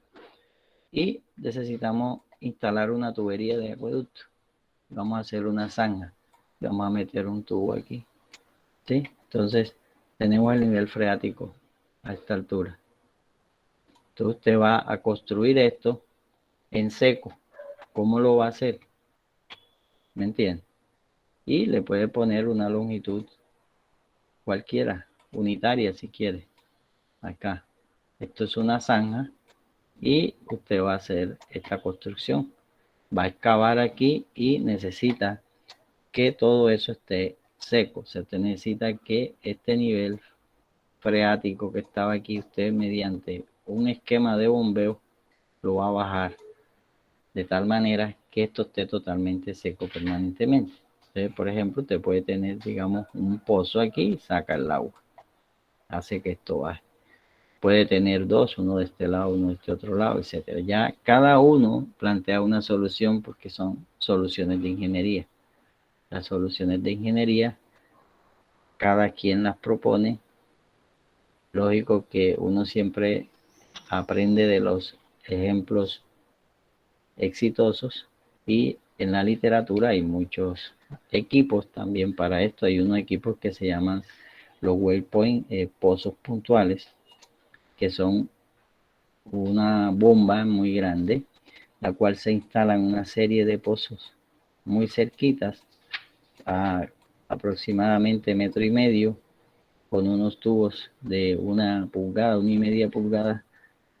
y necesitamos instalar una tubería de acueducto. Vamos a hacer una zanja, vamos a meter un tubo aquí, ¿sí? Entonces, tenemos el nivel freático a esta altura. Entonces, usted va a construir esto en seco. ¿Cómo lo va a hacer? ¿Me entiende? Y le puede poner una longitud cualquiera, unitaria si quiere, acá. Esto es una zanja y usted va a hacer esta construcción. Va a excavar aquí y necesita que todo eso esté seco. Se necesita que este nivel freático que estaba aquí, usted mediante un esquema de bombeo lo va a bajar de tal manera que esto esté totalmente seco permanentemente. Entonces, por ejemplo, usted puede tener, digamos, un pozo aquí y saca el agua. Hace que esto baje. Puede tener dos, uno de este lado, uno de este otro lado, etcétera. Ya cada uno plantea una solución porque son soluciones de ingeniería. Las soluciones de ingeniería, cada quien las propone. Lógico que uno siempre aprende de los ejemplos exitosos y en la literatura hay muchos equipos también para esto. Hay unos equipos que se llaman los waypoint, pozos puntuales, que son una bomba muy grande, la cual se instala en una serie de pozos muy cerquitas, a aproximadamente 1,5 metros, con unos tubos de 1 pulgada, 1,5 pulgadas,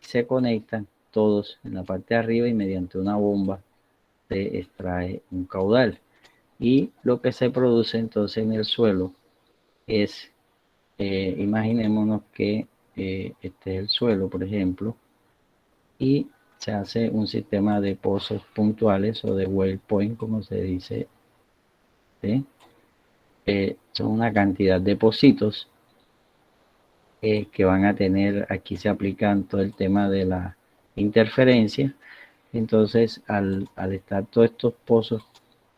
se conectan todos en la parte de arriba y mediante una bomba se extrae un caudal. Y lo que se produce entonces en el suelo es, imaginémonos que este es el suelo, por ejemplo, y se hace un sistema de pozos puntuales o de waypoint, como se dice, ¿sí? Son una cantidad de pocitos que van a tener, aquí se aplican todo el tema de la interferencia. Entonces, al estar todos estos pozos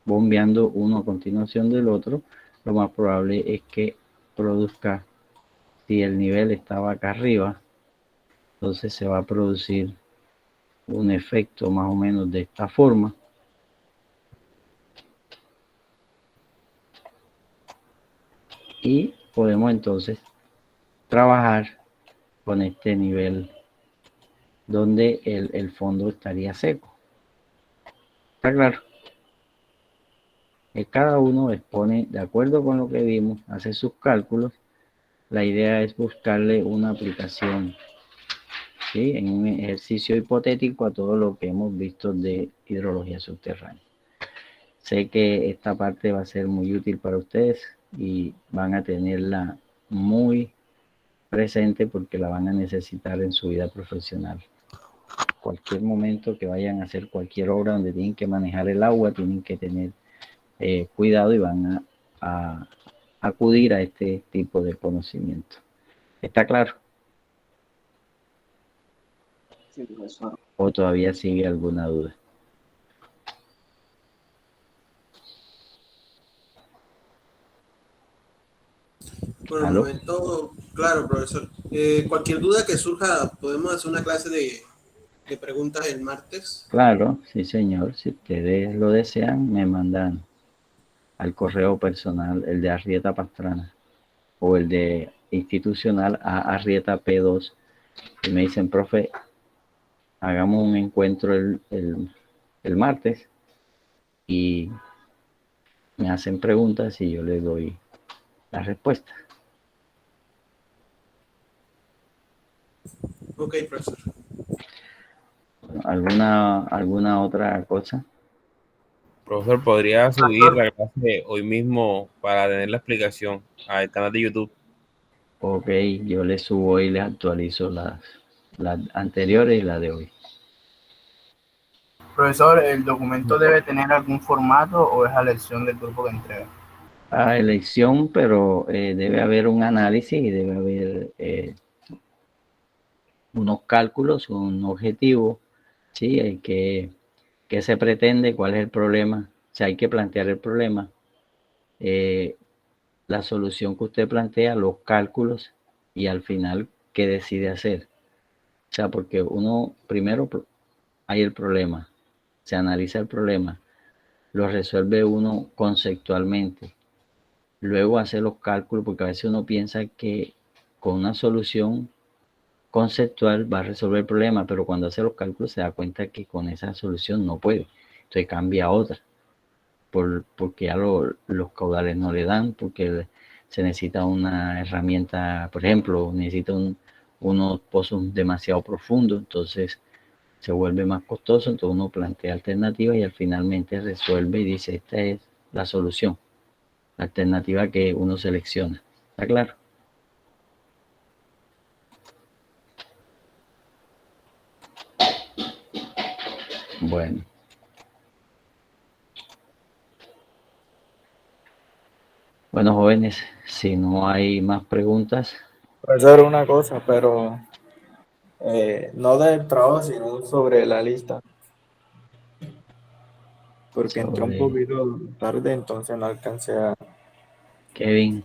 bombeando uno a continuación del otro, lo más probable es que produzca, si el nivel estaba acá arriba, entonces se va a producir un efecto más o menos de esta forma. Y podemos entonces trabajar con este nivel donde el fondo estaría seco. ¿Está claro? Cada uno expone, de acuerdo con lo que vimos, hace sus cálculos la idea es buscarle una aplicación, ¿sí? En un ejercicio hipotético a todo lo que hemos visto de hidrología subterránea. Sé que esta parte va a ser muy útil para ustedes y van a tenerla muy presente porque la van a necesitar en su vida profesional. Cualquier momento que vayan a hacer cualquier obra donde tienen que manejar el agua, tienen que tener cuidado y van a acudir a este tipo de conocimiento. ¿Está claro? Sí, profesor. ¿O todavía sigue alguna duda? Por el ¿Aló? momento, claro, profesor. Cualquier duda que surja, podemos hacer una clase de preguntas el martes. Claro, sí, señor. Si ustedes lo desean, me mandan al correo personal, el de Arrieta Pastrana, o el de institucional a Arrieta P2, y me dicen, profe, hagamos un encuentro el martes, y me hacen preguntas y yo les doy la respuesta. Ok, profesor. ¿Alguna otra cosa? Profesor, ¿podría subir la clase hoy mismo para tener la explicación al canal de YouTube? Ok, yo les subo y les actualizo las anteriores y la de hoy. Profesor, ¿el documento debe tener algún formato o es a elección del grupo que entrega? A elección, pero debe haber un análisis y debe haber unos cálculos, un objetivo, ¿sí? ¿Qué se pretende? ¿Cuál es el problema? O sea, hay que plantear el problema, la solución que usted plantea, los cálculos y al final, ¿qué decide hacer? O sea, porque uno, primero hay el problema, se analiza el problema, lo resuelve uno conceptualmente, luego hace los cálculos, porque a veces uno piensa que con una solución conceptual va a resolver el problema, pero cuando hace los cálculos se da cuenta que con esa solución no puede, entonces cambia a otra, porque ya los caudales no le dan, porque se necesita una herramienta, por ejemplo, necesita unos pozos demasiado profundos, entonces se vuelve más costoso, entonces uno plantea alternativas y al finalmente resuelve y dice, esta es la solución, la alternativa que uno selecciona. ¿Está claro? Bueno. Bueno, jóvenes, si no hay más preguntas. Profesor, una cosa, pero no del trabajo, sino sobre la lista, porque entré un Sobre poquito tarde, entonces no alcancé a... Kevin.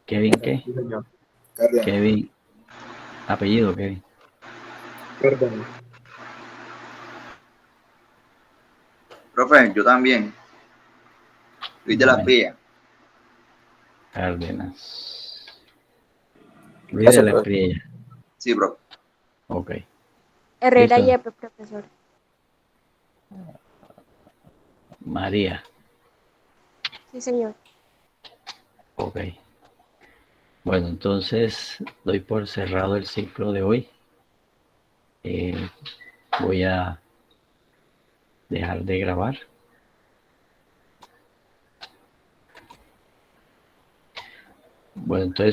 ¿Kevin qué? Sí, señor. Kevin. Apellido Kevin. Perdón. Profe, yo también. Luis de la Bueno, Pía. Cárdenas. Luis de Gracias, la profesor. Espriella. Sí, profe. Ok. Herrera Listo. Yepes, profesor. María. Sí, señor. Ok. Bueno, entonces doy por cerrado el ciclo de hoy. Voy a dejar de grabar. Bueno, entonces